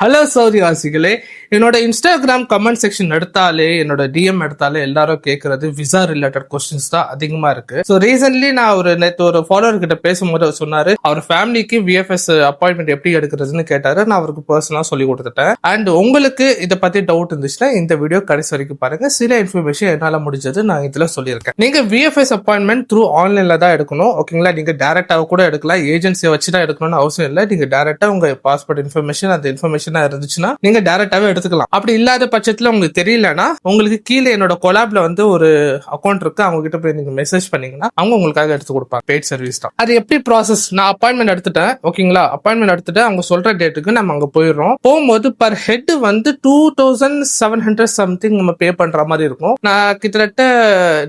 Hello Saudi வாசிகளே, என்னோட Instagram comment section எடுத்தாலே, என்னோட டிஎம் எடுத்தாலே எல்லாரும் கேட்கறது விசா ரிலேட்டட் கொஸ்டின்ஸ் தான் அதிகமா இருக்கு. ஸோ ரீசென்ட்லி நான் நேற்று ஒரு ஃபாலோவர் கிட்ட பேசும்போது அவர் சொன்னாரு, அவர் ஃபேமிலிக்கு விஎஃப்எஸ் அப்பாயின்மெண்ட் எப்படி எடுக்கிறதுன்னு கேட்டாரு. நான் அவருக்கு பர்சனலா சொல்லி கொடுத்துட்டேன். அண்ட் உங்களுக்கு இதை பத்தி டவுட் இருந்துச்சுன்னா இந்த வீடியோ கடைசி வரைக்கும் பாருங்க. சில இன்ஃபர்மேஷன் என்னால முடிஞ்சது நான் இதுல சொல்லியிருக்கேன். நீங்க விஎஃப்எஸ் அப்பாயின்மெண்ட் த்ரூ ஆன்லைன்ல தான் எடுக்கணும். ஓகேங்களா? நீங்க டைரக்டாக கூட எடுக்கலாம். ஏஜென்சியை வச்சு தான் எடுக்கணும்னு அவசியம் இல்லை. நீங்க டைரக்டா உங்க பாஸ்போர்ட் இன்ஃபர்மேஷன் அந்த இன்ஃபர்மேஷன் இருந்துச்சுன்னா நீங்க டைரக்டாவே எடுத்துக்கலாம். அப்படி இல்லாத பட்சத்துல உங்களுக்கு தெரியலன்னா உங்களுக்கு கீழே என்னோட கொலாப்ல ஒரு அக்கௌண்ட் இருக்கு. அவங்க கிட்ட போய் நீங்க மெசேஜ் பண்ணீங்கன்னா அவங்க உங்களுக்காக எடுத்து கொடுப்பாங்க. பெய்ட் சர்வீஸ் தான். அது எப்படி ப்ராசஸ்? நான் அப்பாயின்மெண்ட் எடுத்துட்டேன். ஓகேங்களா? அப்பாயின்மெண்ட் எடுத்துட்டு அவங்க சொல்ற டேட்டுக்கு நம்ம அங்க போயிடுறோம். போகும்போது பர் ஹெட் 2700 சம்திங் நம்ம பே பண்ற மாதிரி இருக்கும். நான் கிட்டத்தட்ட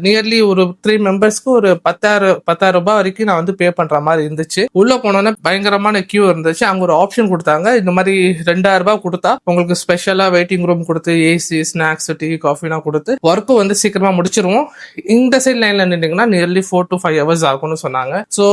நியர்லி ஒரு 3 மெம்பர்ஸ்க்கு ஒரு 10,000 ரூபாய் வரைக்கும் நான் பே பண்ற மாதிரி இருந்துச்சு. உள்ள போனோன்னா பயங்கரமான கியூ இருந்துச்சு. அங்க ஒரு ஆப்ஷன் கொடுத்தாங்க. இந்த மாதிரி 2,000 ரூபாய் கொடுத்தா உங்களுக்கு ஸ்பெஷலா வெயிட்டிங் ரூம் கொடுத்து ஏசி ஸ்நாக்ஸ் டீ காஃபிலாம் கொடுத்து ஒர்க்கு சீக்கிரமா முடிச்சிருவோம். இந்த சைட் லைன்ல நின்றீங்கன்னா நியர்லி 4 to 5 hours ஆகும்னு சொன்னாங்க. ஸோ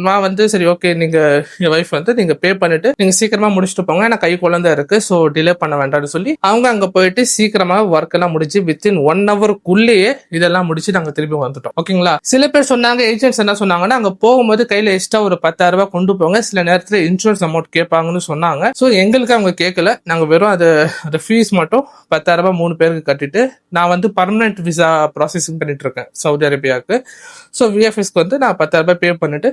நான் சரி ஓகே, நீங்க என் வைஃப் நீங்க பே பண்ணிட்டு நீங்க சீக்கிரமா முடிச்சுட்டு போங்க, ஏன்னா கை குழந்தை இருக்கு, ஸோ டிலே பண்ண வேண்டாம்னு சொல்லி அவங்க அங்க போயிட்டு சீக்கிரமா ஒர்க் எல்லாம் முடிச்சு வித்தின் 1 hourக்குள்ளேயே இதெல்லாம் முடிச்சு நாங்க திருப்பி வந்துட்டோம். ஓகேங்களா? சில பேர் சொன்னாங்க, ஏஜென்ட்ஸ் என்ன சொன்னாங்கன்னா, அங்க போகும்போது கையில எக்ஸ்ட்ரா ஒரு 10,000 ரூபாய் கொண்டு போங்க, சில நேரத்துல இன்சூரன்ஸ் அமௌண்ட் கேட்பாங்கன்னு சொன்னாங்க. ஸோ எங்களுக்கு அவங்க கேட்கல. நாங்க வெறும் அது ஃபீஸ் மட்டும் 10,000 ரூபாய் 3 பேருக்கு கட்டிட்டு நான் பர்மனன்ட் விசா ப்ராசஸிங் பண்ணிட்டு இருக்கேன் சவுதி அரேபியாவுக்கு. ஸோ விஎஃப்எஸ்க்கு நான் 10,000 ரூபாய் பே பண்ணிட்டு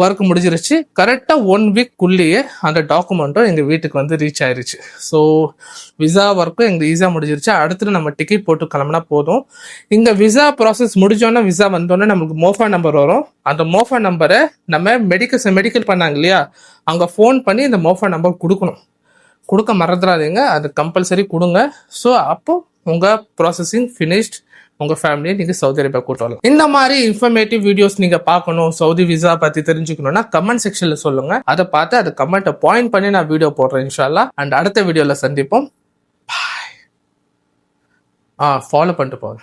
ஒர்க் முடிஞ்சிருச்சு. கரெக்டா 1 வீக்குள்ளேயே அந்த டாக்குமெண்ட்டும் எங்க வீட்டுக்கு ரீச் ஆயிருச்சு. ஸோ விசா ஒர்க்கும் எங்களுக்கு ஈஸியா முடிஞ்சிருச்சு. அடுத்து நம்ம டிக்கெட் போட்டு கிளம்பினா போதும். இங்க விசா ப்ராசஸ் முடிஞ்சோன்னா விசா வந்தோடனே நமக்கு மோஃபா நம்பர் வரும். அந்த மோஃபா நம்பரை நம்ம மெடிக்கல் பண்ணாங்க இல்லையா, அங்க ஃபோன் பண்ணி இந்த மோஃபா நம்பர் கொடுக்கணும். கொடுக்க மறந்துடாதீங்க, அது கம்பல்சரி கொடுங்க. ஸோ அப்போ உங்க ப்ராசஸிங் ஃபினிஷ்ட். உங்க ஃபேமிலியை நீங்க சவுதி அரேபியா கூட்டு வரலாம். இந்த மாதிரி இன்ஃபர்மேட்டிவ் வீடியோஸ் நீங்க பார்க்கணும், சவுதி விசா பத்தி தெரிஞ்சுக்கணும்னா கமெண்ட் செக்ஷன்ல சொல்லுங்க. அதை பார்த்து அதை கமெண்ட்டை பாயிண்ட் பண்ணி நான் வீடியோ போடுறேன் இன்ஷால்லா. அண்ட் அடுத்த வீடியோல சந்திப்போம். பாய். ஃபாலோ பண்ணிட்டு போங்க.